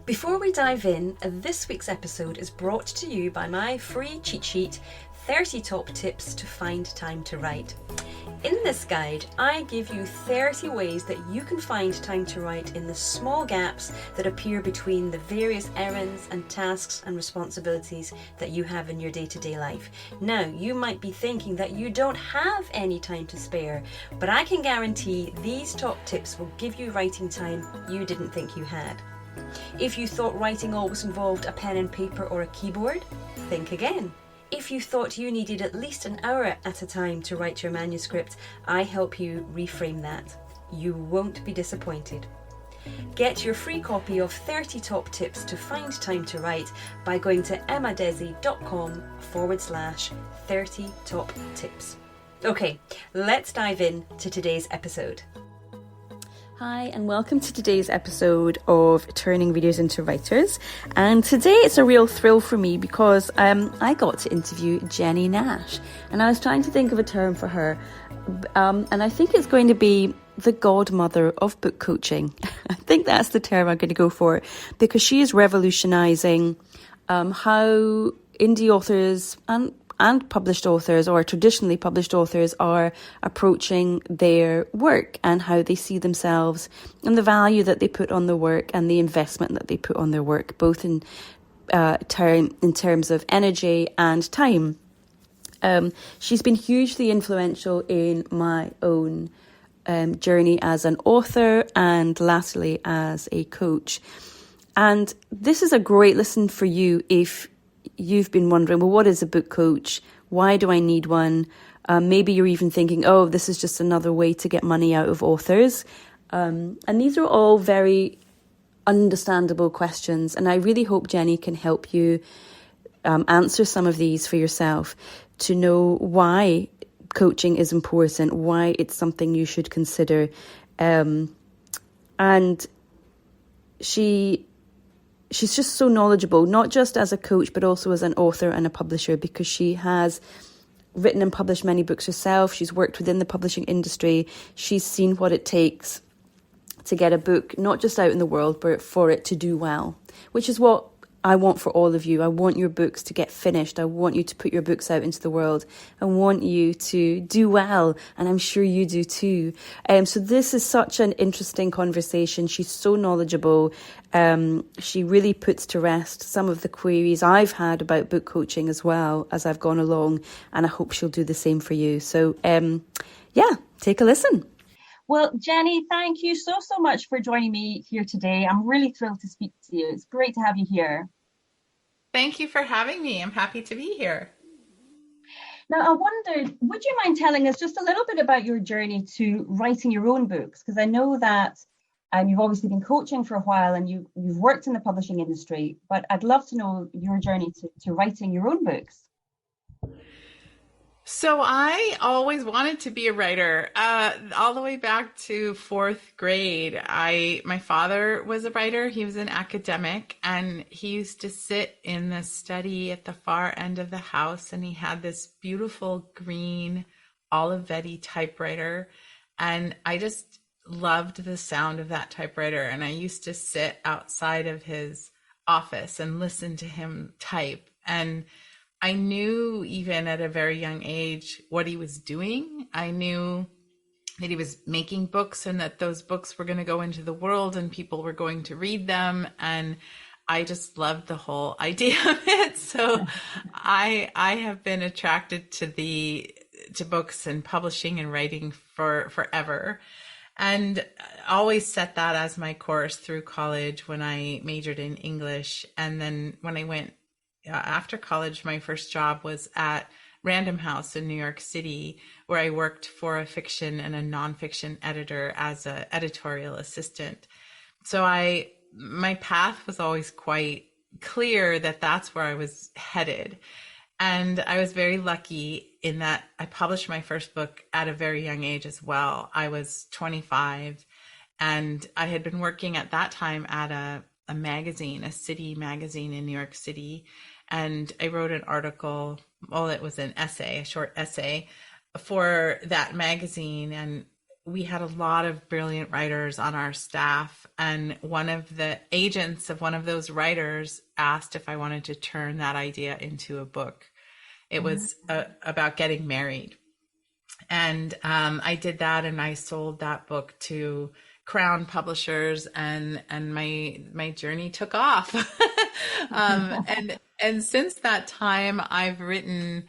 Before we dive in, this week's episode is brought to you by my free cheat sheet, 30 Top Tips to Find Time to Write. In this guide, I give you 30 ways that you can find time to write in the small gaps that appear between the various errands and tasks and responsibilities that you have in your day-to-day life. Now, you might be thinking that you don't have any time to spare, but I can guarantee these top tips will give you writing time you didn't think you had. If you thought writing always involved a pen and paper or a keyboard, think again. If you thought you needed at least an hour at a time to write your manuscript, I help you reframe that. You won't be disappointed. Get your free copy of 30 Top Tips to Find Time to Write by going to emmadesi.com/30 top tips. Okay, let's dive in to today's episode. Hi, and welcome to today's episode of Turning Readers into Writers. And today it's a real thrill for me because I got to interview Jennie Nash. And I was trying to think of a term for her. And I think it's going to be the godmother of book coaching. I think that's the term I'm going to go for, because she is revolutionising how indie authors and published authors, or traditionally published authors, are approaching their work and how they see themselves and the value that they put on the work and the investment that they put on their work, both in terms of energy and time. She's been hugely influential in my own journey as an author and lastly as a coach. And this is a great listen for you if you've been wondering, well, what is a book coach? Why do I need one? Maybe you're even thinking, oh, this is just another way to get money out of authors. And these are all very understandable questions. And I really hope Jennie can help you answer some of these for yourself, to know why coaching is important, why it's something you should consider. And she's just so knowledgeable, not just as a coach, but also as an author and a publisher, because she has written and published many books herself. She's worked within the publishing industry. She's seen what it takes to get a book, not just out in the world, but for it to do well, which is what I want for all of you. I want your books to get finished. I want you to put your books out into the world. I want you to do well, and I'm sure you do too. So this is such an interesting conversation. She's so knowledgeable. She really puts to rest some of the queries I've had about book coaching as well as I've gone along, and I hope she'll do the same for you. So take a listen. Well, Jennie, thank you so much for joining me here today. I'm really thrilled to speak to you. It's great to have you here. Thank you for having me. I'm happy to be here. Now, I wondered, would you mind telling us just a little bit about your journey to writing your own books? Because I know that you've obviously been coaching for a while and you've worked in the publishing industry, but I'd love to know your journey to writing your own books. So I always wanted to be a writer, all the way back to fourth grade. My father was a writer. He was an academic, and he used to sit in the study at the far end of the house, and he had this beautiful green Olivetti typewriter, and I just loved the sound of that typewriter. And I used to sit outside of his office and listen to him type, and I knew even at a very young age what he was doing. I knew that he was making books and that those books were going to go into the world and people were going to read them. And I just loved the whole idea of it. So I have been attracted to books and publishing and writing for forever. And always set that as my course through college when I majored in English. And then when I went after college, my first job was at Random House in New York City, where I worked for a fiction and a nonfiction editor as an editorial assistant. So my path was always quite clear that that's where I was headed. And I was very lucky in that I published my first book at a very young age as well. I was 25, and I had been working at that time at a magazine, a city magazine in New York City. And I wrote an article, well, it was an essay, a short essay for that magazine. And we had a lot of brilliant writers on our staff, and one of the agents of one of those writers asked if I wanted to turn that idea into a book. It was about getting married. And I did that, and I sold that book to Crown Publishers, and my journey took off. And since that time, I've written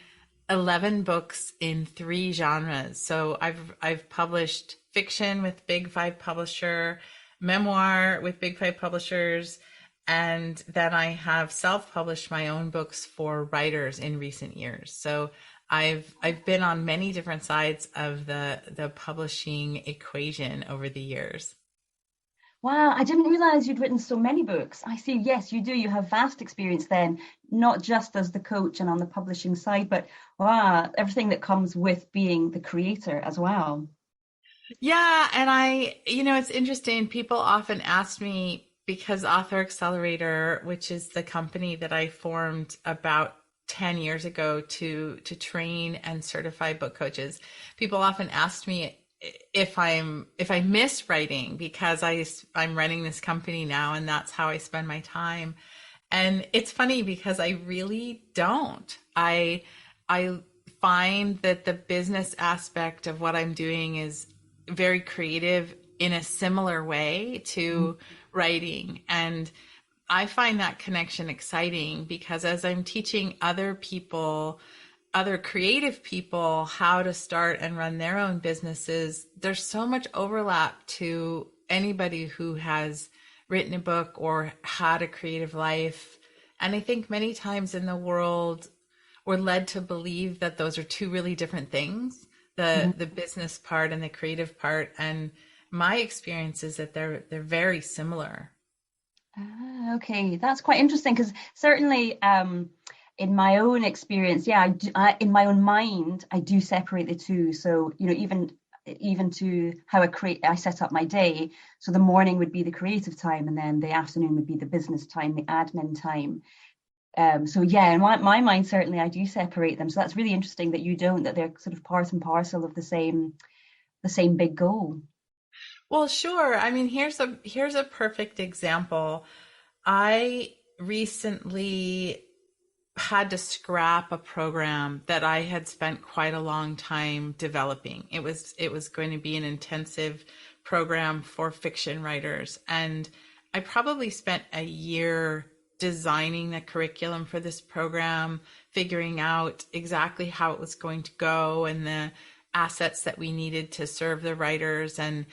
11 books in 3 genres. So I've published fiction with Big Five publisher, memoir with Big Five publishers, and then I have self-published my own books for writers in recent years. So I've been on many different sides of the publishing equation over the years. Wow, I didn't realize you'd written so many books. I see, yes, you do. You have vast experience then, not just as the coach and on the publishing side, but wow, everything that comes with being the creator as well. Yeah, and it's interesting. People often ask me, because Author Accelerator, which is the company that I formed about 10 years ago to train and certify book coaches, people often ask me if I miss writing, because I'm running this company now and that's how I spend my time. And it's funny because I really don't. I find that the business aspect of what I'm doing is very creative in a similar way to writing. And I find that connection exciting because as I'm teaching other people, other creative people, how to start and run their own businesses, there's so much overlap to anybody who has written a book or had a creative life. And I think many times in the world, we're led to believe that those are two really different things, the business part and the creative part. And my experience is that they're very similar. Ah, okay, that's quite interesting because certainly in my own experience, yeah, in my own mind, I do separate the two. So, even to how I set up my day. So the morning would be the creative time, and then the afternoon would be the business time, the admin time. So yeah, in my mind, certainly I do separate them. So that's really interesting that you don't, that they're sort of part and parcel of the same big goal. Well, sure. I mean, here's a perfect example. I recently had to scrap a program that I had spent quite a long time developing. It was going to be an intensive program for fiction writers, and I probably spent a year designing the curriculum for this program, figuring out exactly how it was going to go and the assets that we needed to serve the writers, and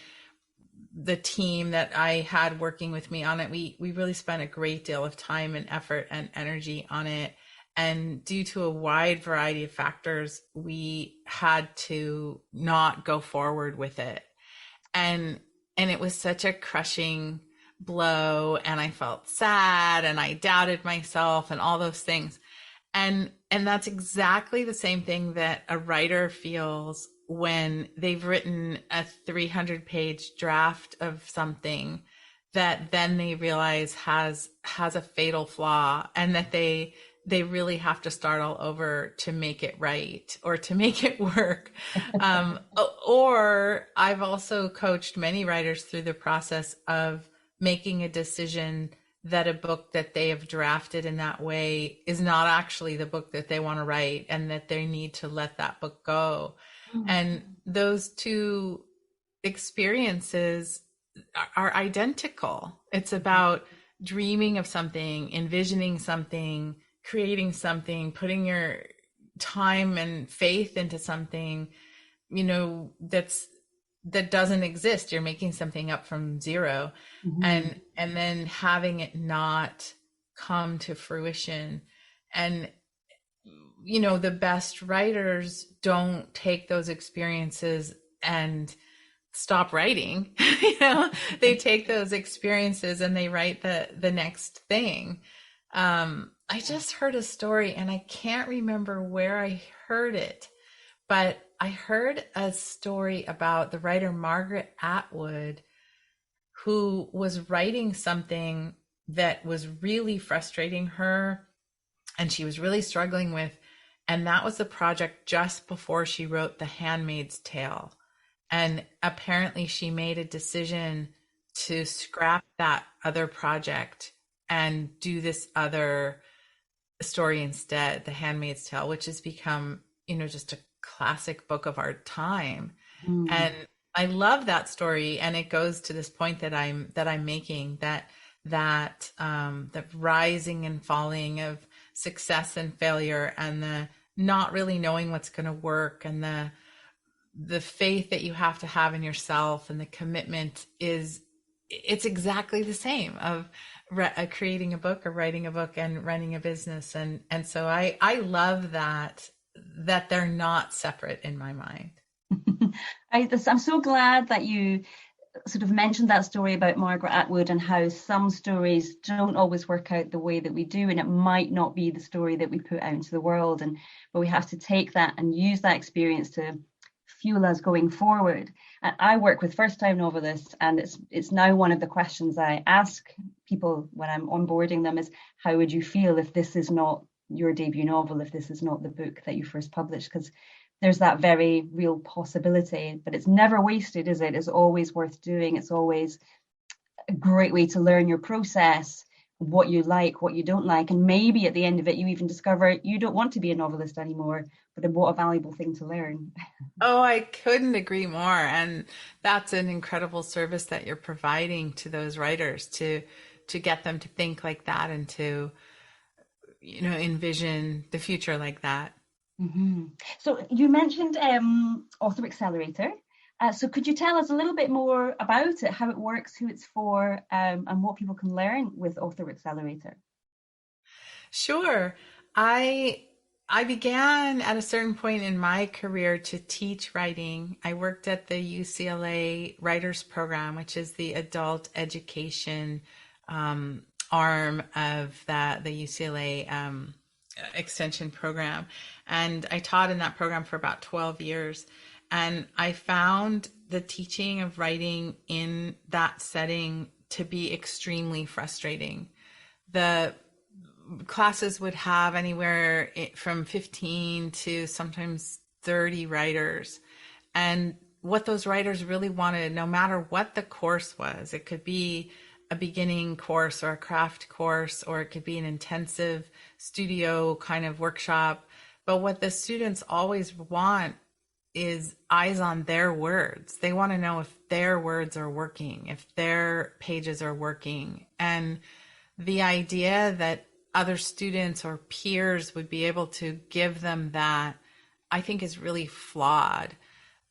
the team that I had working with me on it. We really spent a great deal of time and effort and energy on it. And due to a wide variety of factors, we had to not go forward with it. And it was such a crushing blow, and I felt sad and I doubted myself and all those things. And that's exactly the same thing that a writer feels when they've written a 300-page draft of something that then they realize has a fatal flaw, and that they really have to start all over to make it right or to make it work. Or I've also coached many writers through the process of making a decision that a book that they have drafted in that way is not actually the book that they want to write, and that they need to let that book go. And those two experiences are identical. It's about dreaming of something, envisioning something, creating something, putting your time and faith into something, that doesn't exist. You're making something up from zero, and then having it not come to fruition. And the best writers don't take those experiences and stop writing. They take those experiences and they write the next thing. I just heard a story, and I can't remember where I heard it, but I heard a story about the writer Margaret Atwood, who was writing something that was really frustrating her and she was really struggling with. And that was the project just before she wrote The Handmaid's Tale. And apparently she made a decision to scrap that other project and do this other story instead, The Handmaid's Tale, which has become, just a classic book of our time. Mm. And I love that story. And it goes to this point that I'm making, that rising and falling of success and failure, and the not really knowing what's going to work, and the faith that you have to have in yourself, and the commitment it's exactly the same of creating a book or writing a book and running a business. And so I love that they're not separate in my mind. I'm so glad that you sort of mentioned that story about Margaret Atwood, and how some stories don't always work out the way that we do, and it might not be the story that we put out into the world, but we have to take that and use that experience to fuel us going forward. I work with first-time novelists, and it's now one of the questions I ask people when I'm onboarding them is, how would you feel if this is not your debut novel, if this is not the book that you first published? Because there's that very real possibility, but it's never wasted, is it? It's always worth doing. It's always a great way to learn your process, what you like, what you don't like, and maybe at the end of it you even discover you don't want to be a novelist anymore. But what a valuable thing to learn. Oh, I couldn't agree more. And that's an incredible service that you're providing to those writers, to get them to think like that, and to envision the future like that. Mm-hmm. So you mentioned Author Accelerator. So could you tell us a little bit more about it, how it works, who it's for, and what people can learn with Author Accelerator? Sure. I began at a certain point in my career to teach writing. I worked at the UCLA Writers Program, which is the adult education arm of the UCLA extension program. And I taught in that program for about 12 years. And I found the teaching of writing in that setting to be extremely frustrating. The classes would have anywhere from 15 to sometimes 30 writers. And what those writers really wanted, no matter what the course was, it could be a beginning course or a craft course, or it could be an intensive studio kind of workshop. But what the students always want is eyes on their words. They want to know if their words are working, if their pages are working. And the idea that other students or peers would be able to give them that, I think, is really flawed,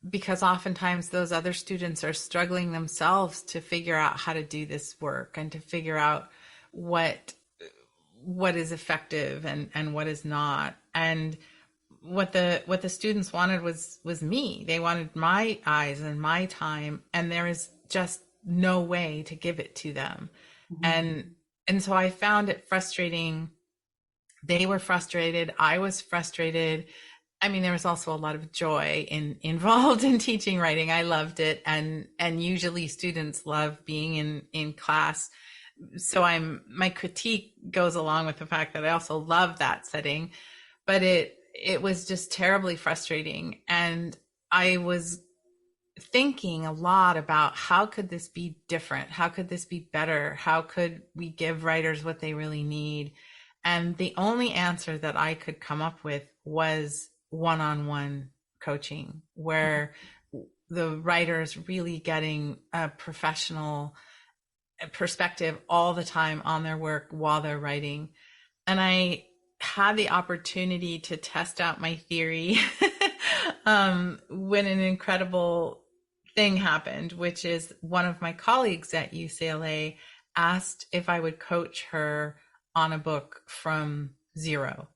because oftentimes those other students are struggling themselves to figure out how to do this work, and to figure out what is effective and what is not. And what the students wanted was me. They wanted my eyes and my time, and there is just no way to give it to them. Mm-hmm. And so I found it frustrating. They were frustrated. I was frustrated. I mean, there was also a lot of joy involved in teaching writing. I loved it. And usually students love being in class. So my critique goes along with the fact that I also love that setting, but it was just terribly frustrating. And I was thinking a lot about, how could this be different? How could this be better? How could we give writers what they really need? And the only answer that I could come up with was one-on-one coaching, where the writers really getting a professional perspective all the time on their work while they're writing. And I had the opportunity to test out my theory when an incredible thing happened, which is one of my colleagues at UCLA asked if I would coach her on a book from zero.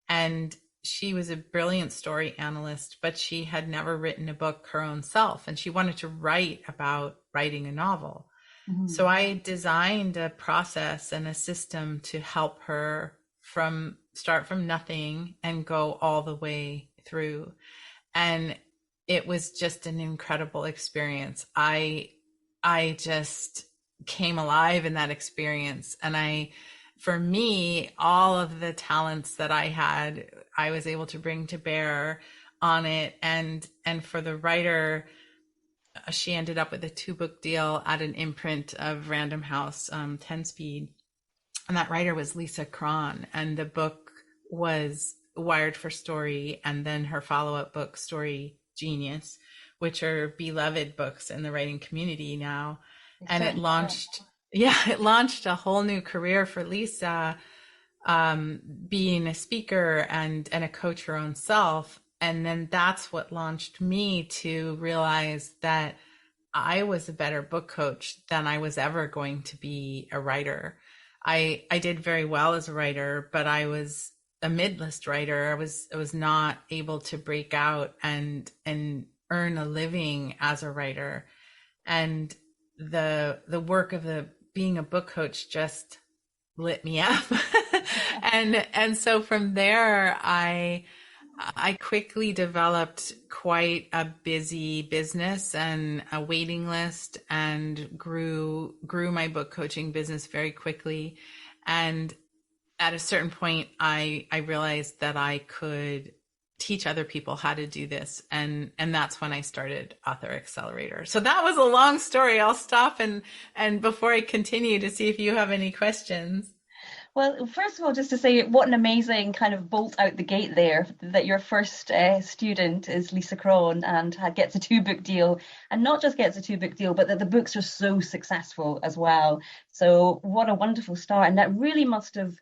And she was a brilliant story analyst, but she had never written a book her own self, and she wanted to write about writing a novel. Mm-hmm. So I designed a process and a system to help her start from nothing and go all the way through. And it was just an incredible experience. I just came alive in that experience. And for me, all of the talents that I had, I was able to bring to bear on it. And for the writer, she ended up with a 2-book deal at an imprint of Random House, 10 Speed. And that writer was Lisa Cron. And the book was Wired for Story, and then her follow-up book, Story Genius, which are beloved books in the writing community now. And it launched, it launched a whole new career for Lisa, being a speaker and a coach her own self. And then that's what launched me to realize that I was a better book coach than I was ever going to be a writer. I did very well as a writer, but I was a mid-list writer. I was not able to break out and earn a living as a writer. And the work of being a book coach just lit me up. And so from there, I quickly developed quite a busy business and a waiting list, and grew my book coaching business very quickly. And at a certain point, I realized that I could teach other people how to do this. And that's when I started Author Accelerator. So that was a long story. I'll stop and before I continue, to see if you have any questions. Well, first of all, just to say what an amazing kind of bolt out the gate there, that your first student is Lisa Cron and gets a 2-book deal, and not just gets a 2-book deal, but that the books are so successful as well. So what a wonderful start. And that really must have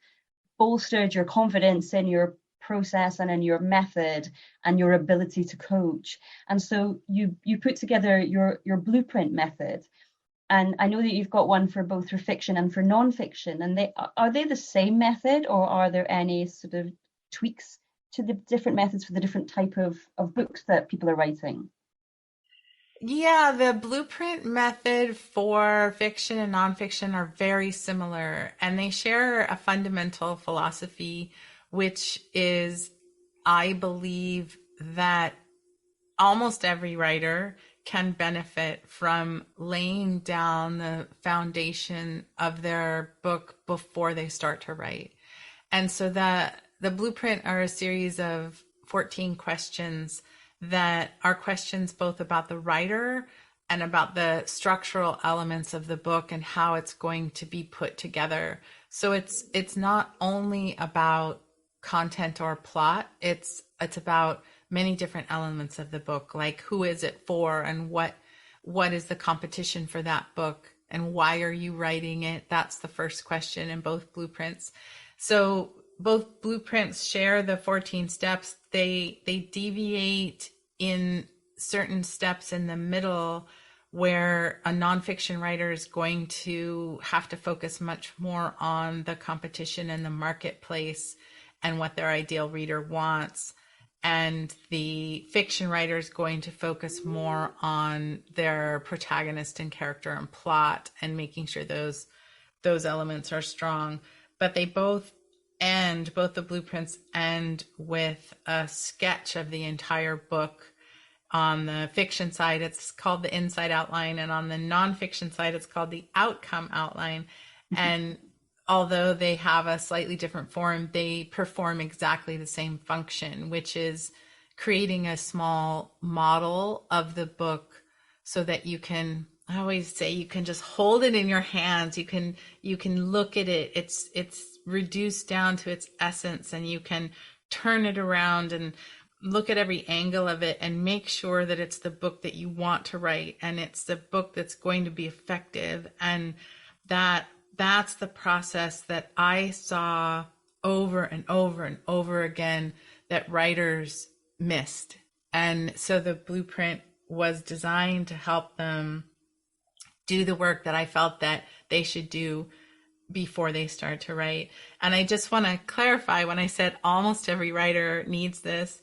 bolstered your confidence in your process and in your method and your ability to coach. And so you put together your blueprint method. And I know that you've got one for both for fiction and for non-fiction. And are they the same method, or are there any sort of tweaks to the different methods for the different type of books that people are writing? Yeah, the blueprint method for fiction and nonfiction are very similar, and they share a fundamental philosophy, which is, I believe that almost every writer can benefit from laying down the foundation of their book before they start to write. And so that the blueprint are a series of 14 questions that are questions both about the writer and about the structural elements of the book and how it's going to be put together. So it's not only about content or plot, it's about many different elements of the book, like who is it for, and what is the competition for that book, and why are you writing it? That's the first question in both blueprints. So both blueprints share the 14 steps. They deviate in certain steps in the middle, where a nonfiction writer is going to have to focus much more on the competition and the marketplace and what their ideal reader wants. And the fiction writer is going to focus more on their protagonist and character and plot, and making sure those elements are strong. But they both the blueprints end with a sketch of the entire book. On the fiction side, it's called the inside outline, and on the nonfiction side, it's called the outcome outline. And although they have a slightly different form, they perform exactly the same function, which is creating a small model of the book so that you can, I always say, you can just hold it in your hands. You can look at it. It's reduced down to its essence, and you can turn it around and look at every angle of it and make sure that it's the book that you want to write, and it's the book that's going to be effective. And that's the process that I saw over and over and over again that writers missed. And so the blueprint was designed to help them do the work that I felt that they should do before they start to write. And I just want to clarify, when I said almost every writer needs this,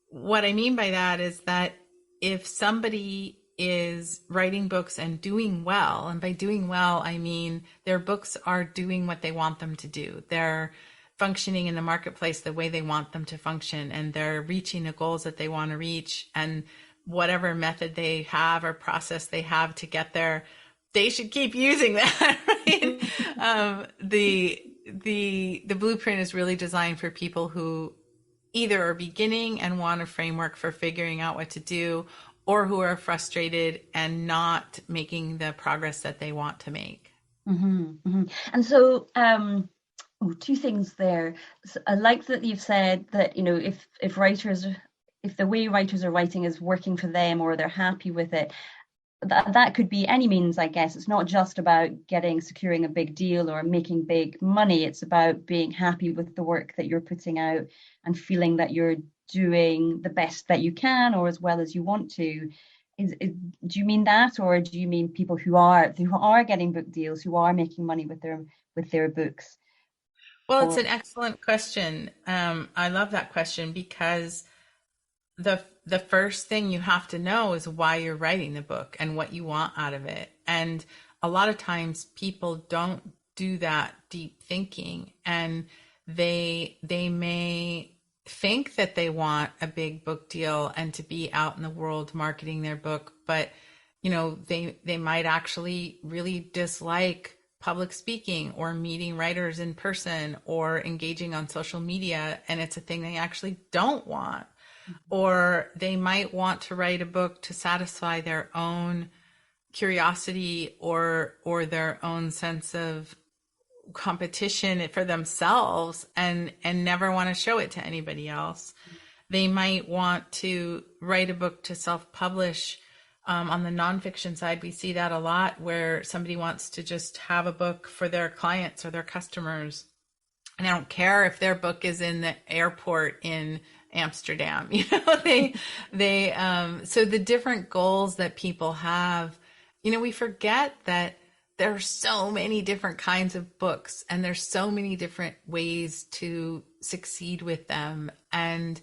what I mean by that is that if somebody is writing books and doing well, and by doing well, I mean their books are doing what they want them to do. They're functioning in the marketplace the way they want them to function, and they're reaching the goals that they want to reach, and whatever method they have or process they have to get there, they should keep using that, right? The blueprint is really designed for people who either are beginning and want a framework for figuring out what to do, or who are frustrated and not making the progress that they want to make. And so, two things there. So I like that you've said that, if writers, if the way writers are writing is working for them or they're happy with it, that could be any means, I guess. It's not just about securing a big deal or making big money. It's about being happy with the work that you're putting out and feeling that you're doing the best that you can or as well as you want to. Do you mean that, or do you mean people who are getting book deals, who are making money with their books? Well, it's Or an excellent question. I love that question because the first thing you have to know is why you're writing the book and what you want out of it. And a lot of times people don't do that deep thinking, and they may think that they want a big book deal and to be out in the world marketing their book, but they might actually really dislike public speaking or meeting writers in person or engaging on social media, and it's a thing they actually don't want. Or they might want to write a book to satisfy their own curiosity or their own sense of competition for themselves, and never want to show it to anybody else. They might want to write a book to self-publish. On the nonfiction side, we see that a lot, where somebody wants to just have a book for their clients or their customers, and they don't care if their book is in the airport in Amsterdam. So the different goals that people have, we forget that there are so many different kinds of books, and there's so many different ways to succeed with them, and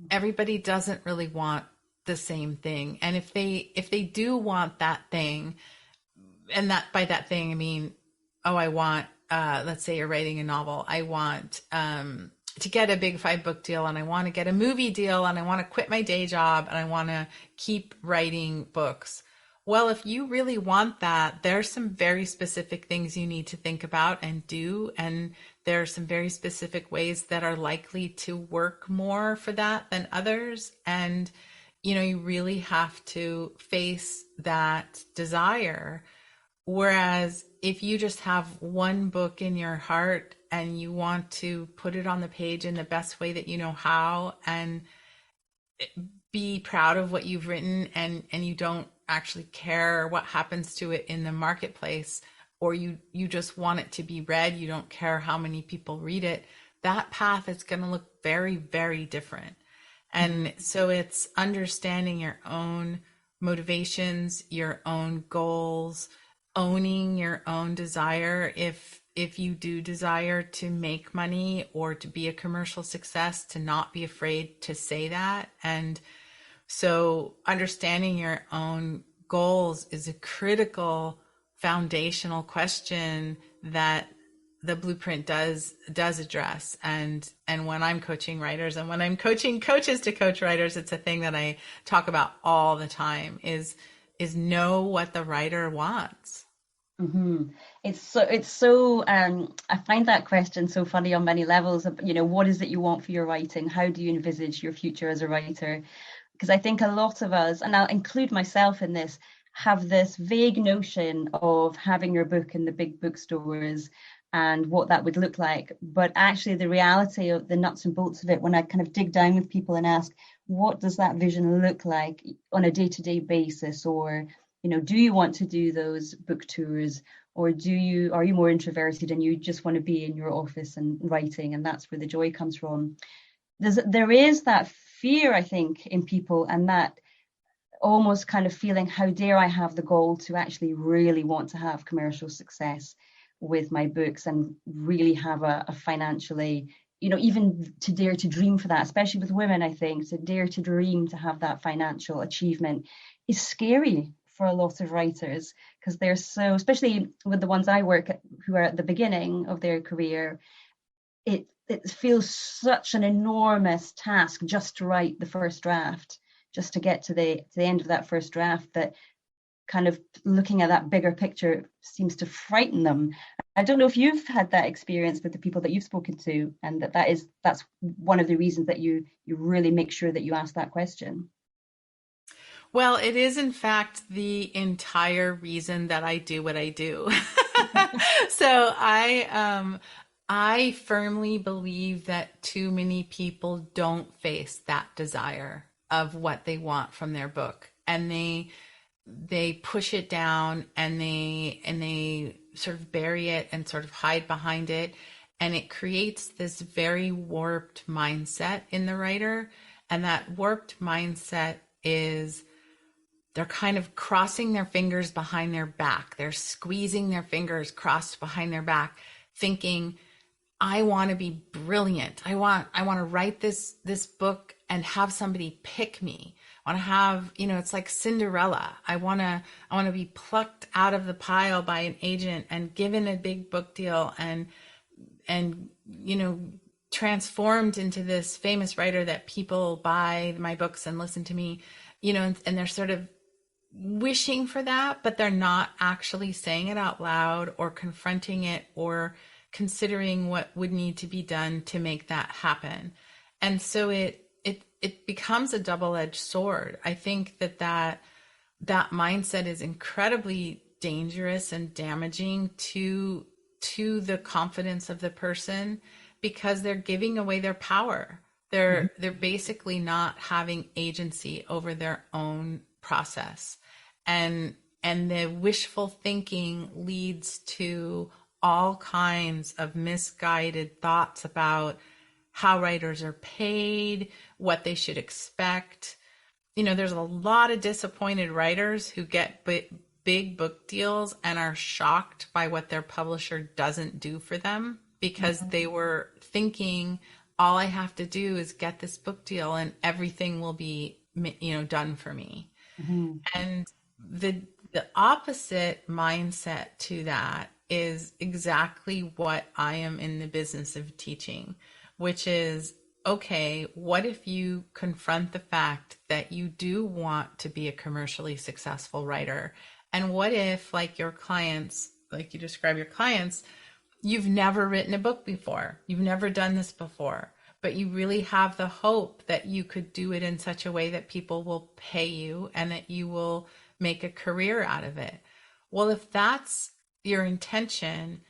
everybody doesn't really want the same thing. And if they do want that thing, and that by that thing I mean, I want let's say you're writing a novel, I want to get a big 5 book deal, and I want to get a movie deal, and I want to quit my day job, and I want to keep writing books. Well, if you really want that, there's some very specific things you need to think about and do. And there are some very specific ways that are likely to work more for that than others. And, you really have to face that desire. Whereas if you just have one book in your heart and you want to put it on the page in the best way that you know how, and be proud of what you've written, and you don't actually care what happens to it in the marketplace, or you just want it to be read, you don't care how many people read it, that path is going to look very, very different. And so it's understanding your own motivations, your own goals, owning your own desire. If you do desire to make money or to be a commercial success, to not be afraid to say that. And so understanding your own goals is a critical foundational question that the blueprint does address. And when I'm coaching writers, and when I'm coaching coaches to coach writers, it's a thing that I talk about all the time, is know what the writer wants. It's so I find that question so funny on many levels. What is it you want for your writing? How do you envisage your future as a writer? Because I think a lot of us, and I'll include myself in this, have this vague notion of having your book in the big bookstores and what that would look like. But actually the reality of the nuts and bolts of it, when I kind of dig down with people and ask, what does that vision look like on a day-to-day basis? Or, do you want to do those book tours? Or are you more introverted and you just want to be in your office and writing, and that's where the joy comes from? There is that fear, I think, in people, and that almost kind of feeling, how dare I have the goal to actually really want to have commercial success with my books and really have a financially, even to dare to dream for that, especially with women. I think to dare to dream to have that financial achievement is scary for a lot of writers, because they're so, especially with the ones I work at, who are at the beginning of their career, it feels such an enormous task just to write the first draft, just to get to the end of that first draft, that kind of looking at that bigger picture seems to frighten them. I don't know if you've had that experience with the people that you've spoken to, and that's one of the reasons that you really make sure that you ask that question. Well, it is in fact the entire reason that I do what I do. So I firmly believe that too many people don't face that desire of what they want from their book, and they push it down, and they sort of bury it and sort of hide behind it, and it creates this very warped mindset in the writer. And that warped mindset is they're kind of crossing their fingers behind their back. They're squeezing their fingers crossed behind their back, thinking, I want to be brilliant. I want to write this book and have somebody pick me. I want to have, it's like Cinderella. I want to be plucked out of the pile by an agent and given a big book deal and transformed into this famous writer that people buy my books and listen to me, and they're sort of wishing for that, but they're not actually saying it out loud or confronting it or considering what would need to be done to make that happen. And so it becomes a double-edged sword. I think that mindset is incredibly dangerous and damaging to the confidence of the person, because they're giving away their power. They're basically not having agency over their own process. And the wishful thinking leads to all kinds of misguided thoughts about how writers are paid, what they should expect. There's a lot of disappointed writers who get big book deals and are shocked by what their publisher doesn't do for them, because they were thinking, all I have to do is get this book deal and everything will be, done for me. Mm-hmm. And the opposite mindset to that is exactly what I am in the business of teaching, which is, okay, what if you confront the fact that you do want to be a commercially successful writer? And what if, like your clients, like you describe your clients, you've never written a book before, you've never done this before, but you really have the hope that you could do it in such a way that people will pay you and that you will make a career out of it. Well, if that's your intention,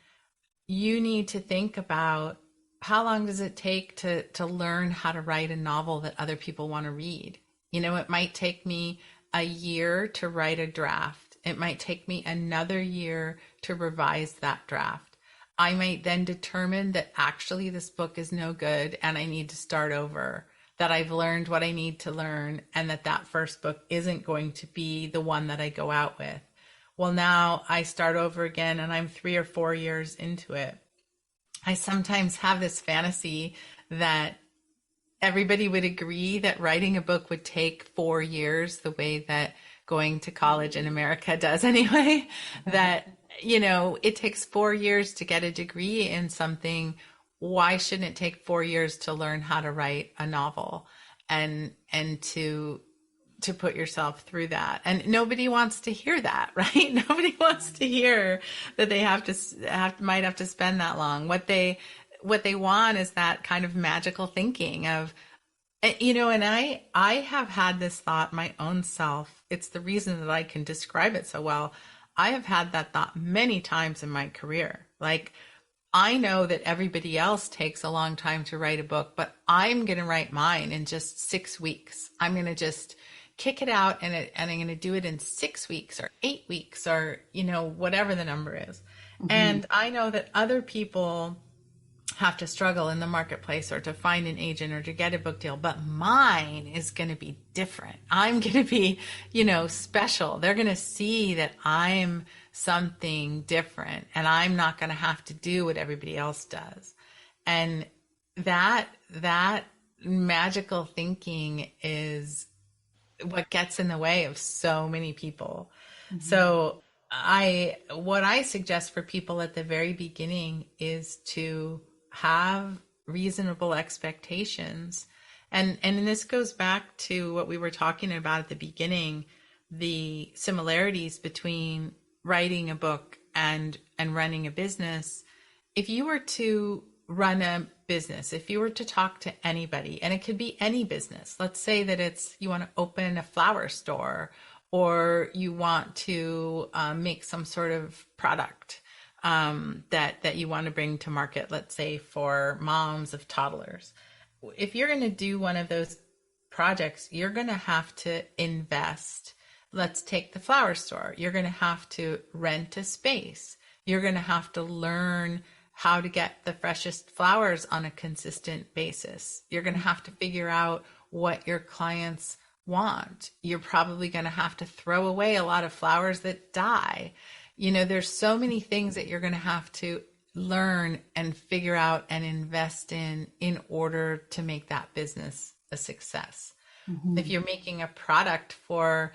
you need to think about, how long does it take to learn how to write a novel that other people want to read? It might take me a year to write a draft. It might take me another year to revise that draft. I might then determine that actually this book is no good and I need to start over, that I've learned what I need to learn, and that first book isn't going to be the one that I go out with. Well, now I start over again and I'm 3 or 4 years into it. I sometimes have this fantasy that everybody would agree that writing a book would take 4 years, the way that going to college in America does anyway, that, it takes 4 years to get a degree in something. Why shouldn't it take 4 years to learn how to write a novel and to put yourself through that? And nobody wants to hear that, right? Nobody wants to hear that they might have to spend that long. What they want is that kind of magical thinking of, and I have had this thought my own self. It's the reason that I can describe it so well. I have had that thought many times in my career. Like, I know that everybody else takes a long time to write a book, but I'm going to write mine in just 6 weeks. I'm going to just kick it out and I'm going to do it in 6 weeks or 8 weeks or, whatever the number is. Mm-hmm. And I know that other people have to struggle in the marketplace or to find an agent or to get a book deal, but mine is going to be different. I'm going to be, special. They're going to see that I'm something different and I'm not going to have to do what everybody else does. And that magical thinking is what gets in the way of so many people. Mm-hmm. So what I suggest for people at the very beginning is to have reasonable expectations. And this goes back to what we were talking about at the beginning, the similarities between writing a book and running a business. If you were to run business, if you were to talk to anybody, and it could be any business, let's say that it's you want to open a flower store, or you want to make some sort of product that you want to bring to market, let's say for moms of toddlers. If you're going to do one of those projects, you're going to have to invest. Let's take the flower store. You're going to have to rent a space. You're going to have to learn how to get the freshest flowers on a consistent basis. You're going to have to figure out what your clients want. You're probably going to have to throw away a lot of flowers that die. There's so many things that you're going to have to learn and figure out and invest in order to make that business a success. Mm-hmm. If you're making a product for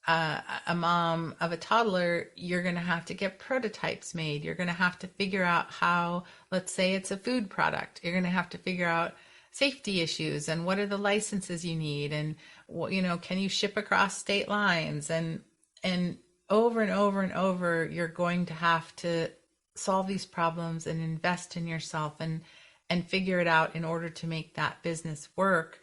a mom of a toddler, you're going to have to get prototypes made. You're going to have to figure out how, let's say it's a food product, you're going to have to figure out safety issues and what are the licenses you need, and can you ship across state lines, and over and over and over, you're going to have to solve these problems and invest in yourself and figure it out in order to make that business work.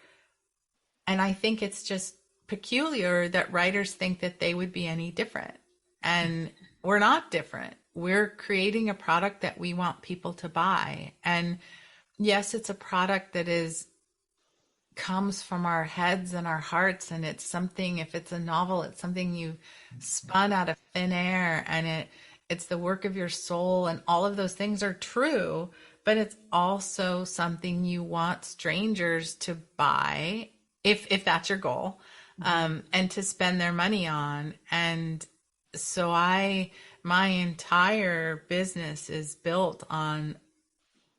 And I think it's just peculiar that writers think that they would be any different. And we're not different. We're creating a product that we want people to buy. And yes, it's a product that comes from our heads and our hearts. And it's something, if it's a novel, it's something you spun out of thin air, and it's the work of your soul, and all of those things are true, but it's also something you want strangers to buy if that's your goal. And to spend their money on. And so my entire business is built on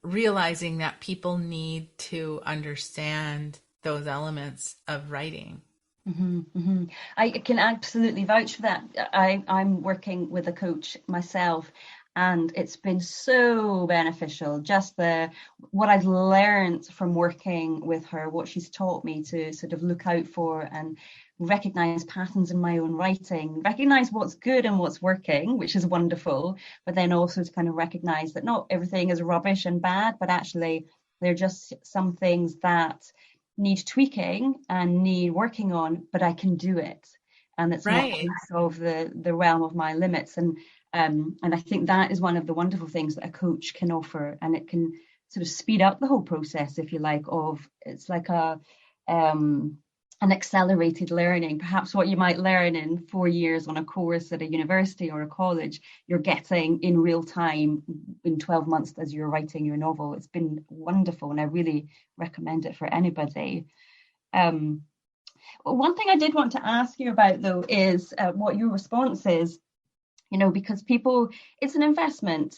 realizing that people need to understand those elements of writing. Mm-hmm, mm-hmm. I can absolutely vouch for that. I'm working with a coach myself, and it's been so beneficial. Just what I've learned from working with her, what she's taught me to sort of look out for and recognize patterns in my own writing, recognize what's good and what's working, which is wonderful, but then also to kind of recognize that not everything is rubbish and bad, but actually there are just some things that need tweaking and need working on, but I can do it. And it's right. Not of the realm of my limits. And I think that is one of the wonderful things that a coach can offer, and it can sort of speed up the whole process, if you like, it's like an accelerated learning. Perhaps what you might learn in 4 years on a course at a university or a college, you're getting in real time in 12 months as you're writing your novel. It's been wonderful, and I really recommend it for anybody. One thing I did want to ask you about, though, is what your response is, because people, it's an investment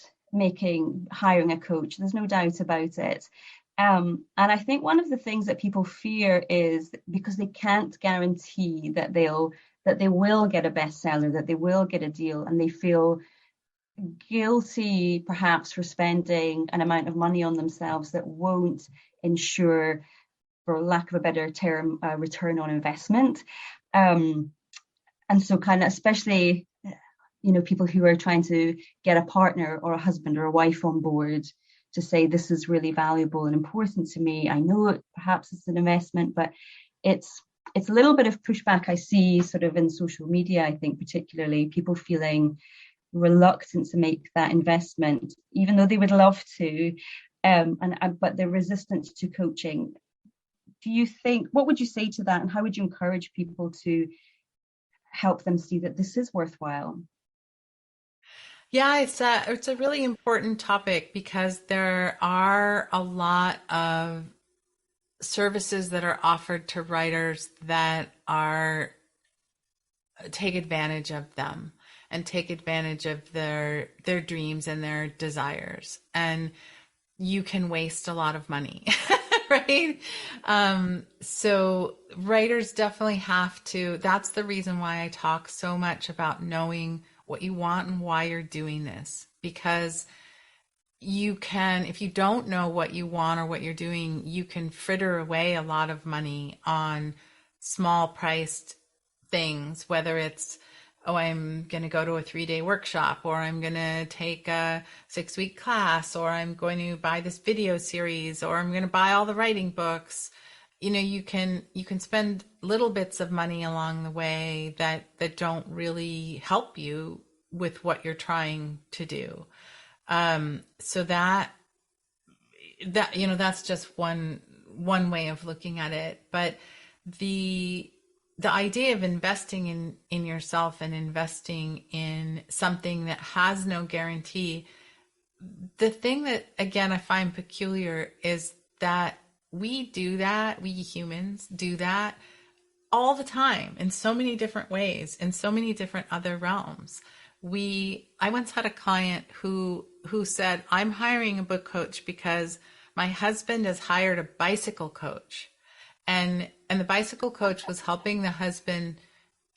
hiring a coach. There's no doubt about it. And I think one of the things that people fear is because they can't guarantee that they will get a bestseller, that they will get a deal, and they feel guilty perhaps for spending an amount of money on themselves that won't ensure, for lack of a better term, return on investment. And so kind of especially, people who are trying to get a partner or a husband or a wife on board to say, this is really valuable and important to me. I know it, perhaps it's an investment, but it's a little bit of pushback I see sort of in social media, I think, particularly people feeling reluctant to make that investment, even though they would love to, but they're resistant to coaching. Do you think, what would you say to that, and how would you encourage people to help them see that this is worthwhile? Yeah, it's a really important topic, because there are a lot of services that are offered to writers that take advantage of them and take advantage of their dreams and their desires, and you can waste a lot of money. Right? So writers definitely have to, that's the reason why I talk so much about knowing what you want and why you're doing this, because you can, if you don't know what you want or what you're doing, you can fritter away a lot of money on small priced things, whether it's, oh, I'm going to go to a 3-day workshop, or I'm going to take a 6-week class, or I'm going to buy this video series, or I'm going to buy all the writing books. You can spend little bits of money along the way that don't really help you with what you're trying to do. So that's just one way of looking at it. But the idea of investing in yourself and investing in something that has no guarantee, the thing that, again, I find peculiar is that we humans do that all the time in so many different ways, in so many different other realms. I once had a client who said, I'm hiring a book coach because my husband has hired a bicycle coach. And the bicycle coach was helping the husband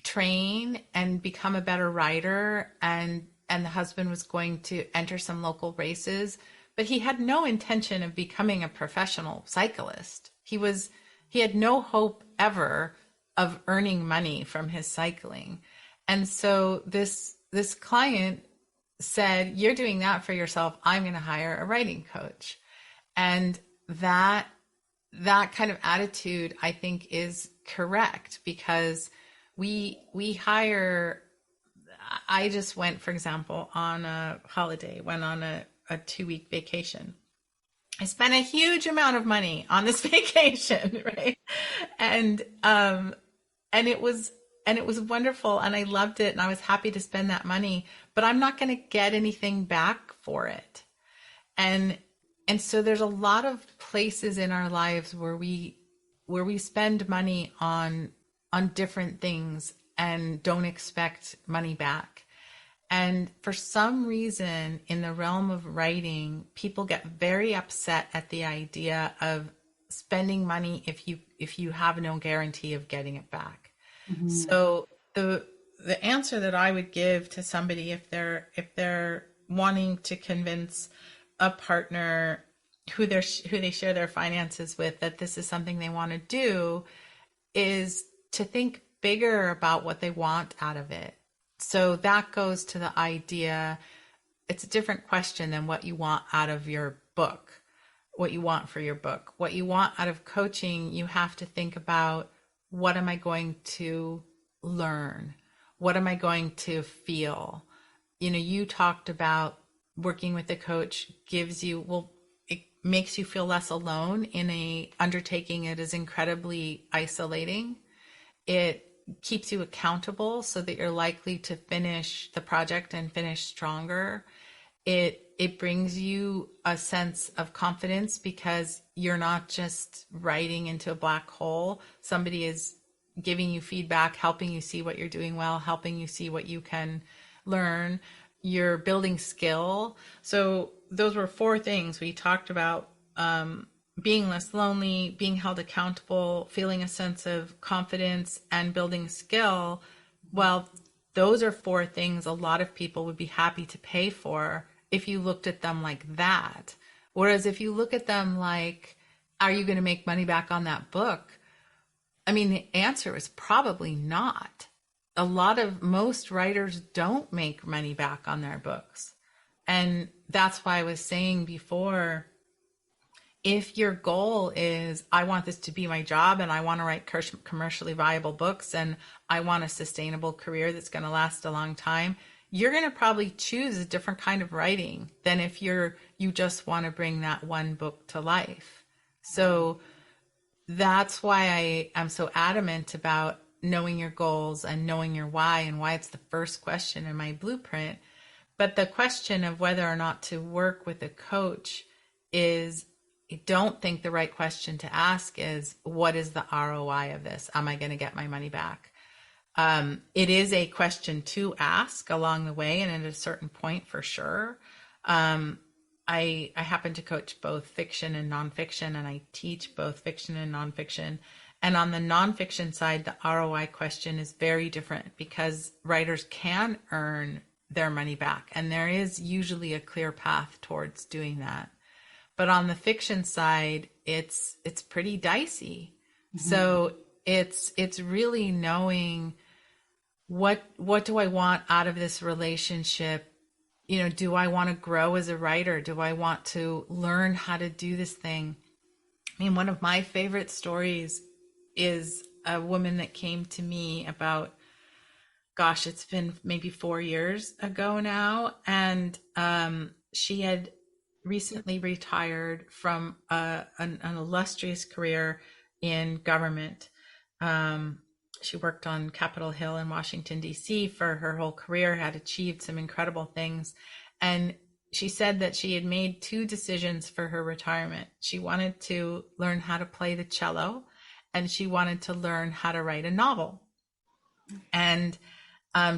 train and become a better rider. And the husband was going to enter some local races, but he had no intention of becoming a professional cyclist. He had no hope ever of earning money from his cycling. And so this client said, you're doing that for yourself. I'm going to hire a writing coach. And that kind of attitude, I think, is correct, because we hire. I just went, for example, on a holiday, went on a 2-week vacation. I spent a huge amount of money on this vacation, right? And it was wonderful, and I loved it, and I was happy to spend that money, but I'm not going to get anything back for it. And so there's a lot of places in our lives where we spend money on different things and don't expect money back. And for some reason, in the realm of writing, people get very upset at the idea of spending money if you have no guarantee of getting it back. Mm-hmm. So the answer that I would give to somebody if they're wanting to convince a partner who they share their finances with that this is something they want to do is to think bigger about what they want out of it. So that goes to the idea, it's a different question than what you want out of your book, what you want for your book. What you want out of coaching, you have to think about, what am I going to learn? What am I going to feel? You talked about working with a coach it makes you feel less alone in a undertaking that is incredibly isolating. It keeps you accountable so that you're likely to finish the project and finish stronger. It brings you a sense of confidence because you're not just writing into a black hole. Somebody is giving you feedback, helping you see what you're doing well, helping you see what you can learn. You're building skill. So those were 4 things we talked about. Being less lonely, being held accountable, feeling a sense of confidence, and building skill. Well, those are 4 things a lot of people would be happy to pay for if you looked at them like that. Whereas if you look at them like, are you going to make money back on that book? I mean, the answer is probably not. Most writers don't make money back on their books. And that's why I was saying before, if your goal is, I want this to be my job and I want to write commercially viable books and I want a sustainable career that's going to last a long time, you're going to probably choose a different kind of writing than if you just want to bring that one book to life. So that's why I am so adamant about knowing your goals and knowing your why, and why it's the first question in my blueprint. But the question of whether or not to work with a coach is, I don't think the right question to ask is, what is the ROI of this? Am I going to get my money back? It is a question to ask along the way, and at a certain point, for sure. I happen to coach both fiction and nonfiction, and I teach both fiction and nonfiction. And on the nonfiction side, the ROI question is very different because writers can earn their money back, and there is usually a clear path towards doing that. But on the fiction side, it's pretty dicey. Mm-hmm. So it's really knowing what do I want out of this relationship? You know, do I want to grow as a writer? Do I want to learn how to do this thing? I mean, one of my favorite stories is a woman that came to me about, gosh, it's been maybe 4 years ago now. And she had recently retired from an illustrious career in government. She worked on Capitol Hill in Washington, D.C. for her whole career, had achieved some incredible things. And she said that she had made two decisions for her retirement. She wanted to learn how to play the cello, and she wanted to learn how to write a novel. And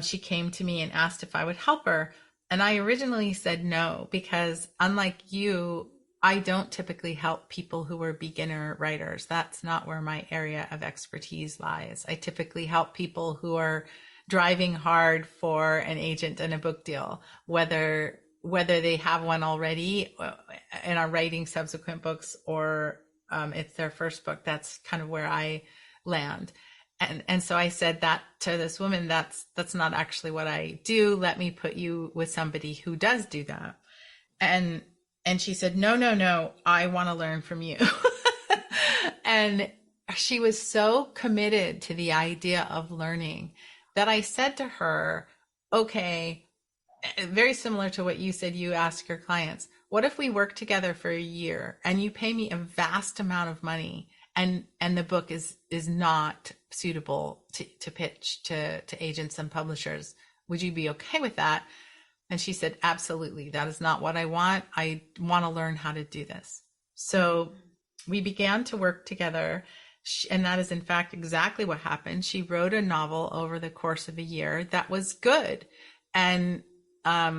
she came to me and asked if I would help her. And I originally said no, because unlike you, I don't typically help people who are beginner writers. That's not where my area of expertise lies. I typically help people who are driving hard for an agent and a book deal, whether they have one already and are writing subsequent books, or it's their first book. That's kind of where I land. And so I said that to this woman, that's not actually what I do. Let me put you with somebody who does do that. And she said, no, I want to learn from you. And she was so committed to the idea of learning that I said to her, okay, very similar to what you said you ask your clients, what if we work together for a year and you pay me a vast amount of money and the book is not suitable to pitch to agents and publishers? Would you be okay with that? And she said, absolutely. That is not what I want. I want to learn how to do this. So we began to work together. And that is, in fact, exactly what happened. She wrote a novel over the course of a year that was good. And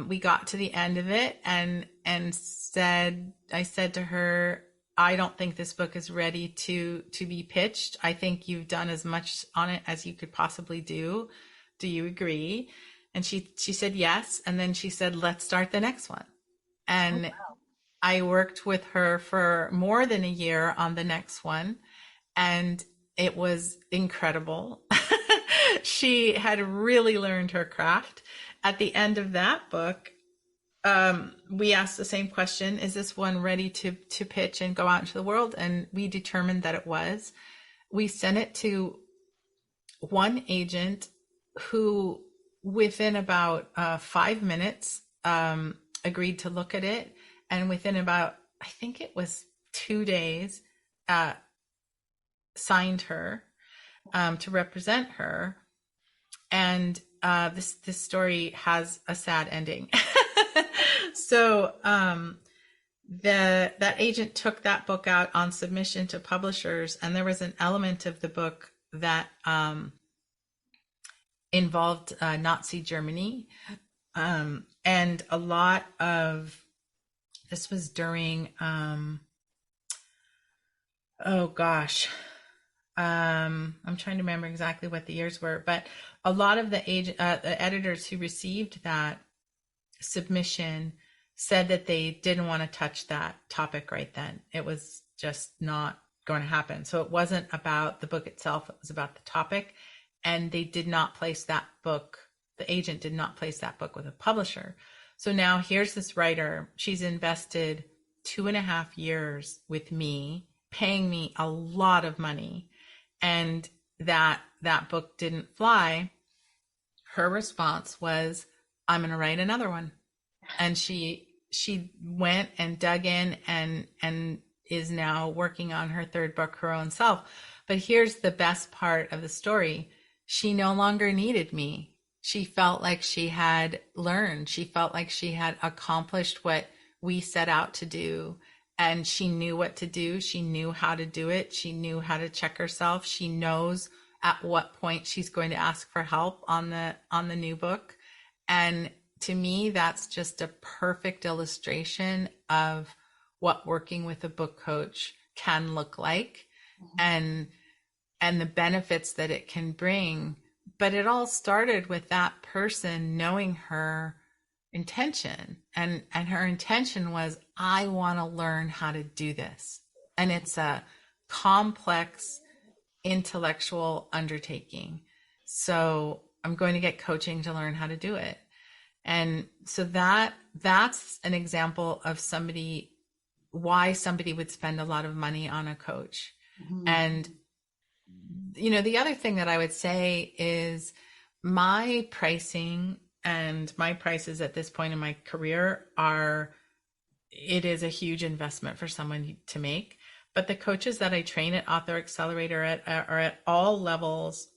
we got to the end of it and I said to her, I don't think this book is ready to be pitched. I think you've done as much on it as you could possibly do. Do you agree? And she said yes. And then she said, let's start the next one. And I worked with her for more than a year on the next one. And it was incredible. She had really learned her craft. At the end of that book, we asked the same question, is this one ready to pitch and go out into the world? And we determined that it was. We sent it to one agent who, within about 5 minutes, agreed to look at it. And within about, I think it was 2 days, signed her to represent her. And this story has a sad ending. So that agent took that book out on submission to publishers, and there was an element of the book that involved Nazi Germany, and a lot of this was during I'm trying to remember exactly what the years were, but a lot of the editors who received that submission said that they didn't want to touch that topic right then. It was just not going to happen. So it wasn't about the book itself, it was about the topic. And they did not place that book, the agent did not place that book with a publisher. So now here's this writer, she's invested 2.5 years with me, paying me a lot of money, and that book didn't fly. Her response was, I'm going to write another one. And she went and dug in and is now working on her third book, her own self. But here's the best part of the story. She no longer needed me. She felt like she had learned. She felt like she had accomplished what we set out to do. And she knew what to do. She knew how to do it. She knew how to check herself. She knows at what point she's going to ask for help on the new book. And to me, that's just a perfect illustration of what working with a book coach can look like, and the benefits that it can bring. But it all started with that person knowing her intention, and her intention was, I want to learn how to do this. And it's a complex intellectual undertaking. So I'm going to get coaching to learn how to do it. And so that's an example of why somebody would spend a lot of money on a coach. Mm-hmm. And, the other thing that I would say is my pricing and my prices at this point in my career it is a huge investment for someone to make. But the coaches that I train at Author Accelerator are at all levels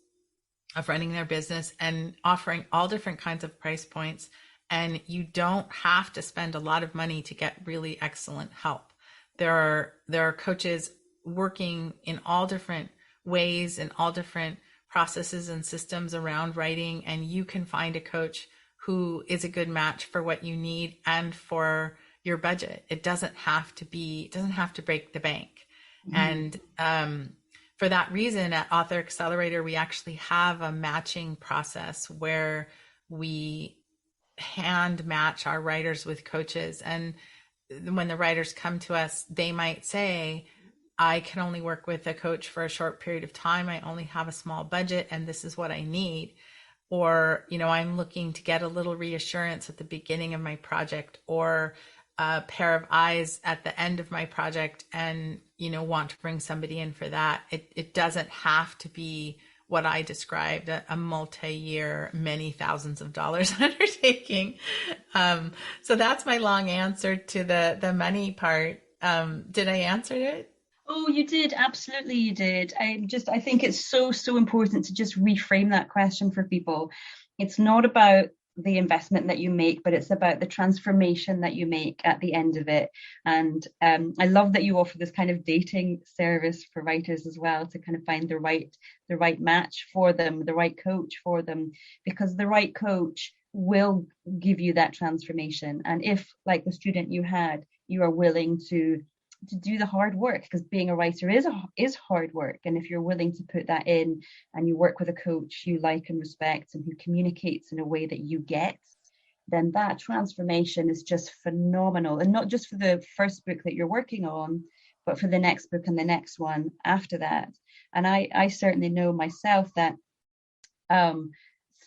of running their business and offering all different kinds of price points. And you don't have to spend a lot of money to get really excellent help. There are coaches working in all different ways and all different processes and systems around writing, and you can find a coach who is a good match for what you need and for your budget. It doesn't have to break the bank. Mm-hmm. And for that reason, at Author Accelerator, we actually have a matching process where we hand match our writers with coaches. And when the writers come to us, they might say, I can only work with a coach for a short period of time. I only have a small budget, and this is what I need. Or, I'm looking to get a little reassurance at the beginning of my project, or a pair of eyes at the end of my project, and, want to bring somebody in for that. It doesn't have to be what I described, a multi-year, many thousands of dollars undertaking. So that's my long answer to the money part. Did I answer it? Oh, you did. Absolutely, you did. I think it's so, so important to just reframe that question for people. It's not about the investment that you make, but it's about the transformation that you make at the end of it. And I love that you offer this kind of dating service for writers as well, to kind of find the right match for them, the right coach for them, because the right coach will give you that transformation. And if, like the student you had, you are willing to do the hard work, because being a writer is hard work, and if you're willing to put that in and you work with a coach you like and respect and who communicates in a way that you get, then that transformation is just phenomenal. And not just for the first book that you're working on, but for the next book and the next one after that. And I certainly know myself that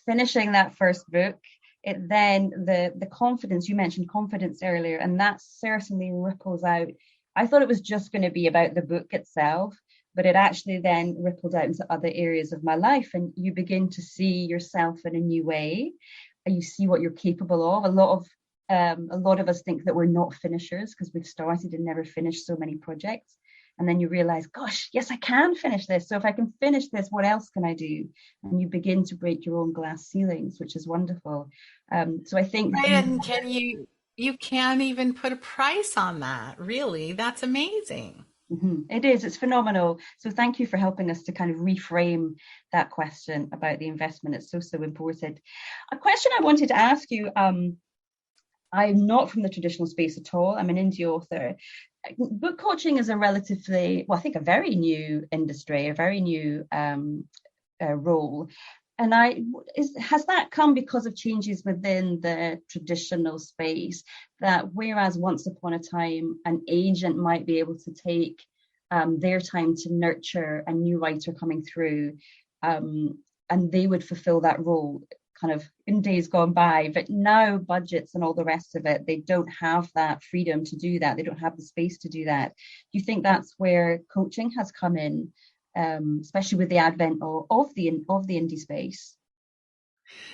finishing that first book, it then the confidence, you mentioned confidence earlier, and that certainly ripples out. I thought it was just going to be about the book itself, but it actually then rippled out into other areas of my life, and you begin to see yourself in a new way, and you see what you're capable of. A lot of us think that we're not finishers because we've started and never finished so many projects, and then you realize, gosh, yes, I can finish this. So if I can finish this, what else can I do? And you begin to break your own glass ceilings, which is wonderful. So I think, right, and you can't even put a price on that, really. That's amazing. Mm-hmm. It is. It's phenomenal. So thank you for helping us to kind of reframe that question about the investment. It's so, so important. A question I wanted to ask you, I'm not from the traditional space at all. I'm an indie author. Book coaching is a relatively, well, I think a very new industry, a very new role. And has that come because of changes within the traditional space, that whereas once upon a time an agent might be able to take their time to nurture a new writer coming through, and they would fulfill that role kind of in days gone by, but now budgets and all the rest of it, they don't have that freedom to do that. They don't have the space to do that. Do you think that's where coaching has come in? Especially with the advent of the indie space.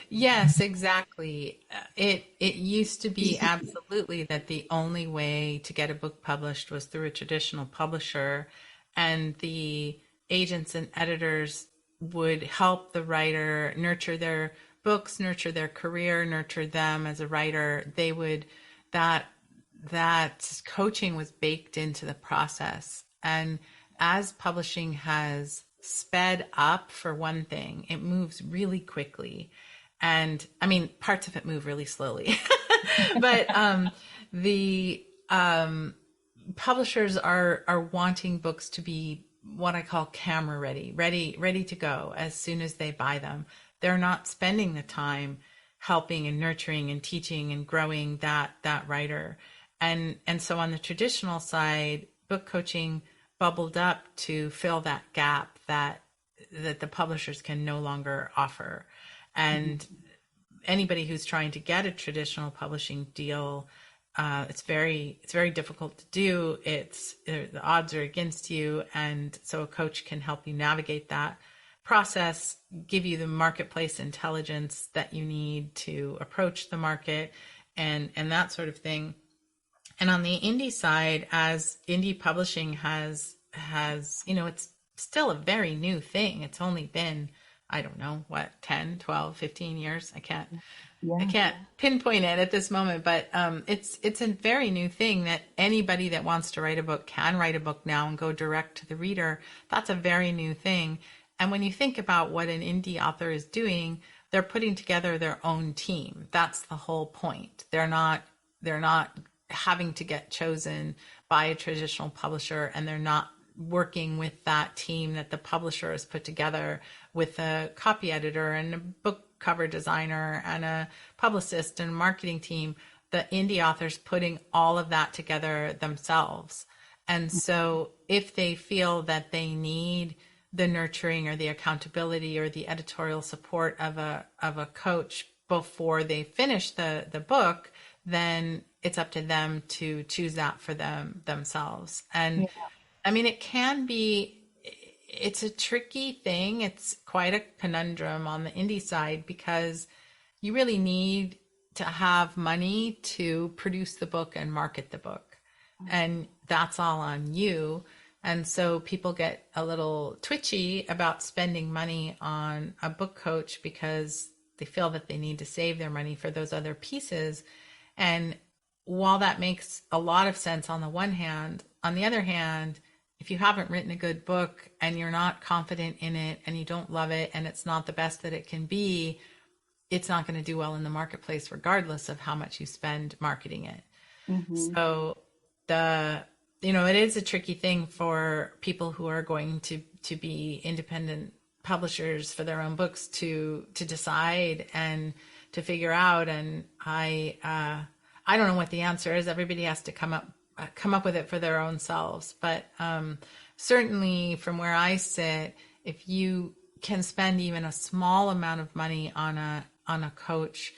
Yes, exactly. It used to be absolutely that the only way to get a book published was through a traditional publisher, and the agents and editors would help the writer nurture their books, nurture their career, nurture them as a writer. They would that coaching was baked into the process. And as publishing has sped up, for one thing, it moves really quickly. And I mean, parts of it move really slowly, but the publishers are wanting books to be what I call camera ready to go as soon as they buy them. They're not spending the time helping and nurturing and teaching and growing that writer. And so on the traditional side, book coaching bubbled up to fill that gap that the publishers can no longer offer. And anybody who's trying to get a traditional publishing deal, it's very difficult to do. The odds are against you, and so a coach can help you navigate that process, give you the marketplace intelligence that you need to approach the market, and that sort of thing. And on the indie side, as indie publishing has it's still a very new thing. It's only been, I don't know, what, 10, 12, 15 years. I can't pinpoint it at this moment, but it's a very new thing that anybody that wants to write a book can write a book now and go direct to the reader. That's a very new thing. And when you think about what an indie author is doing, they're putting together their own team. That's the whole point. They're not having to get chosen by a traditional publisher, and they're not working with that team that the publisher has put together with a copy editor and a book cover designer and a publicist and marketing team. The indie author's putting all of that together themselves. And so if they feel that they need the nurturing or the accountability or the editorial support of a coach before they finish the book, then it's up to them to choose that for themselves. And I mean, it's a tricky thing. It's quite a conundrum on the indie side, because you really need to have money to produce the book and market the book. And that's all on you. And so people get a little twitchy about spending money on a book coach because they feel that they need to save their money for those other pieces. And while that makes a lot of sense on the one hand, on the other hand, if you haven't written a good book and you're not confident in it and you don't love it and it's not the best that it can be, it's not going to do well in the marketplace regardless of how much you spend marketing it. So it is a tricky thing for people who are going to be independent publishers for their own books to decide and to figure out. And I don't know what the answer is. Everybody has to come up with it for their own selves. But certainly from where I sit, if you can spend even a small amount of money on a coach,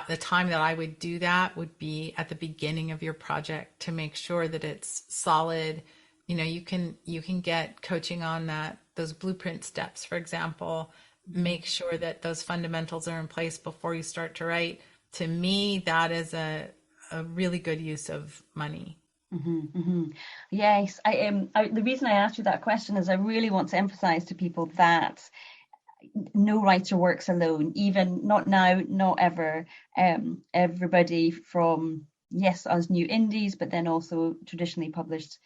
the time that I would do that would be at the beginning of your project to make sure that it's solid. You can get coaching on those blueprint steps, for example. Make sure that those fundamentals are in place before you start to write. To me, that is a really good use of money. Yes, the reason I asked you that question is I really want to emphasize to people that no writer works alone, even not now, not ever. Everybody from, yes, us new indies, but then also traditionally published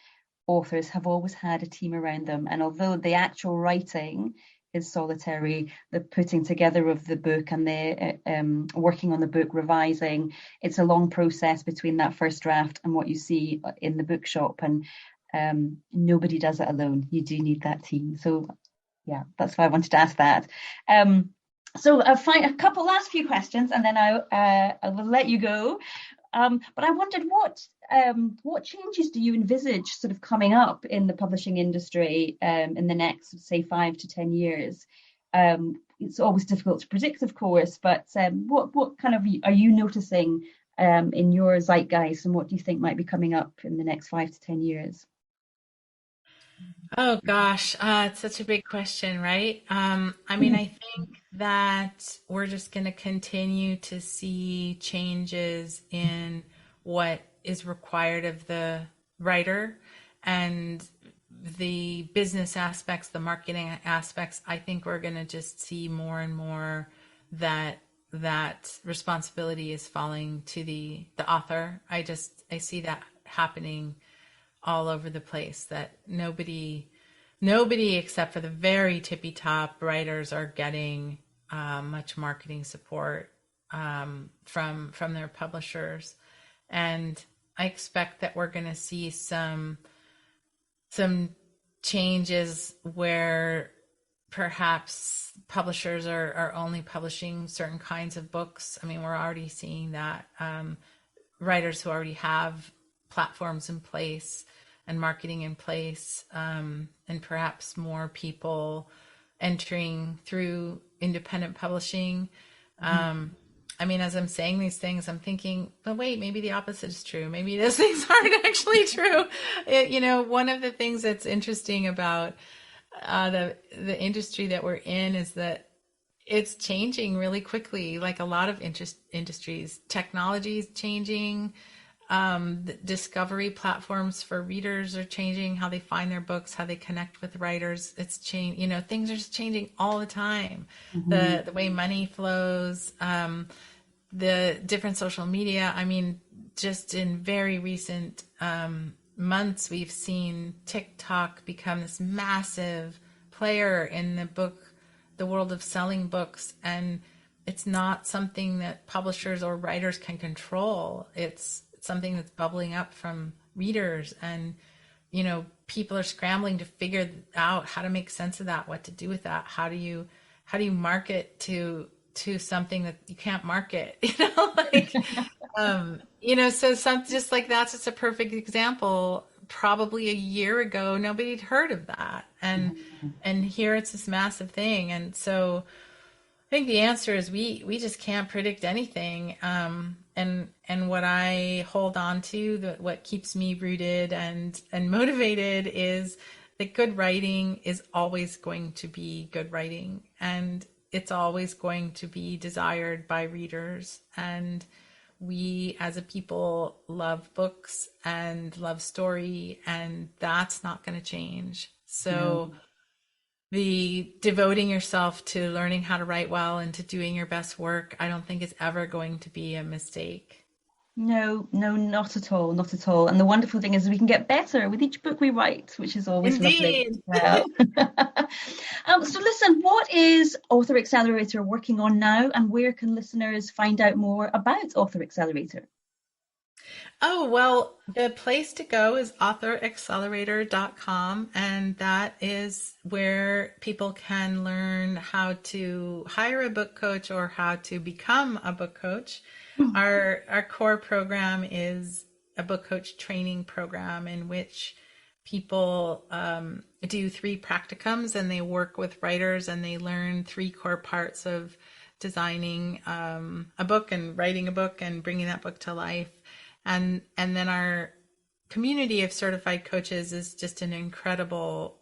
authors have always had a team around them. And although the actual writing is solitary, the putting together of the book and the working on the book, revising, it's a long process between that first draft and what you see in the bookshop. And nobody does it alone. You do need that team. So yeah, that's why I wanted to ask that. So I'll find a couple last few questions and then I will let you go. But I wondered what changes do you envisage sort of coming up in the publishing industry in the next, say, 5 to 10 years? It's always difficult to predict, of course, but what kind of are you noticing in your zeitgeist, and what do you think might be coming up in the next 5 to 10 years? Oh gosh, it's such a big question, right? I mean, I think that we're just going to continue to see changes in what is required of the writer, and the business aspects, the marketing aspects. I think we're going to just see more and more that responsibility is falling to the author. I see that happening all over the place, that nobody except for the very tippy top writers are getting much marketing support from their publishers. And I expect that we're going to see some changes where perhaps publishers are only publishing certain kinds of books. I mean, we're already seeing that writers who already have platforms in place and marketing in place, and perhaps more people entering through independent publishing. I mean, as I'm saying these things, I'm thinking, but wait, maybe the opposite is true. Maybe those things aren't actually true. One of the things that's interesting about the industry that we're in is that it's changing really quickly. Like a lot of industries, technology is changing. The discovery platforms for readers are changing, how they find their books, how they connect with writers. It's changed. Things are just changing all the time. The way money flows, the different social media. I mean, just in very recent months, we've seen TikTok become this massive player in the world of selling books, and it's not something that publishers or writers can control. It's something that's bubbling up from readers, and people are scrambling to figure out how to make sense of that, what to do with that, how do you market to something that you can't market, so some just like that's just a perfect example. Probably a year ago nobody had heard of that, and here it's this massive thing. And so I think the answer is we just can't predict anything. And what I hold on to, what keeps me rooted and motivated, is that good writing is always going to be good writing, and it's always going to be desired by readers. And we as a people love books and love story, and that's not going to change. So the devoting yourself to learning how to write well and to doing your best work, I don't think is ever going to be a mistake. No, not at all, not at all. And the wonderful thing is we can get better with each book we write, which is always Indeed. Lovely. So listen, what is Author Accelerator working on now, and where can listeners find out more about Author Accelerator? Oh, well, the place to go is authoraccelerator.com, and that is where people can learn how to hire a book coach or how to become a book coach. Our core program is a book coach training program in which people do 3 practicums, and they work with writers, and they learn 3 core parts of designing a book and writing a book and bringing that book to life. And then our community of certified coaches is just an incredible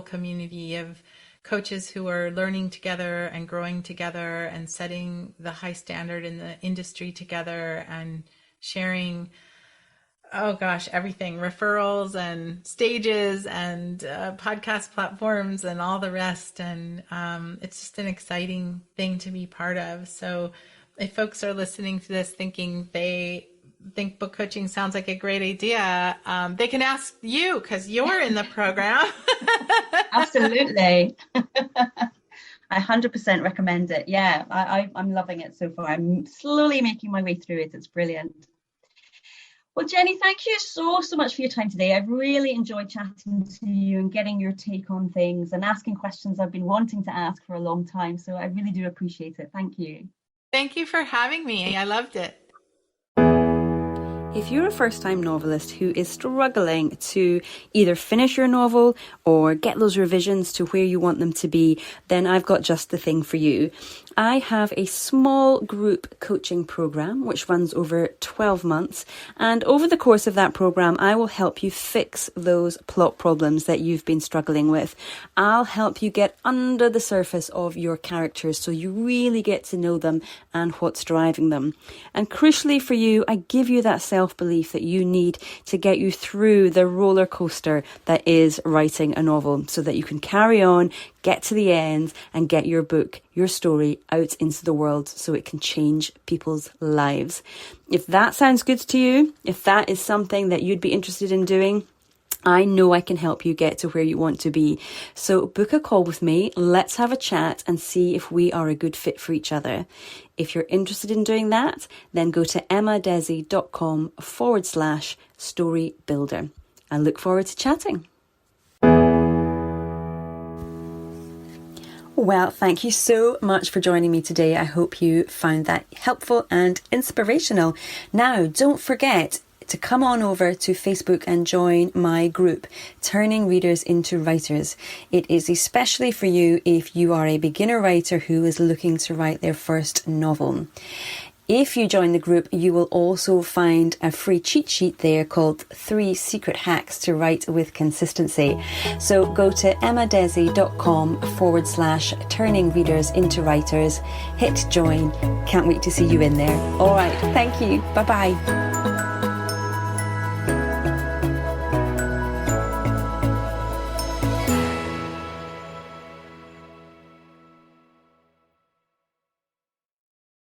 community of coaches who are learning together and growing together and setting the high standard in the industry together and sharing, everything, referrals and stages and podcast platforms and all the rest. And it's just an exciting thing to be part of. So if folks are listening to this thinking they think book coaching sounds like a great idea, they can ask you because you're in the program. Absolutely. I 100% recommend it. Yeah, I'm loving it so far. I'm slowly making my way through it. It's brilliant. Well, Jennie, thank you so much for your time today. I've really enjoyed chatting to you and getting your take on things and asking questions I've been wanting to ask for a long time. So I really do appreciate it. Thank you. Thank you for having me. I loved it. If you're a first-time novelist who is struggling to either finish your novel or get those revisions to where you want them to be, then I've got just the thing for you. I have a small group coaching program which runs over 12 months, and over the course of that program I will help you fix those plot problems that you've been struggling with. I'll help you get under the surface of your characters so you really get to know them and what's driving them. And crucially for you, I give you that self-belief that you need to get you through the roller coaster that is writing a novel so that you can carry on, get to the end and get your book, your story out into the world so it can change people's lives. If that sounds good to you, if that is something that you'd be interested in doing, I know I can help you get to where you want to be. So book a call with me. Let's have a chat and see if we are a good fit for each other. If you're interested in doing that, then go to emmadesi.com/story builder. I look forward to chatting. Well, thank you so much for joining me today. I hope you found that helpful and inspirational. Now, don't forget to come on over to Facebook and join my group, Turning Readers into Writers. It is especially for you if you are a beginner writer who is looking to write their first novel. If you join the group, you will also find a free cheat sheet there called 3 Secret Hacks to Write with Consistency. So go to emmadesi.com/turning readers into writers, hit join. Can't wait to see you in there. All right, thank you. Bye-bye.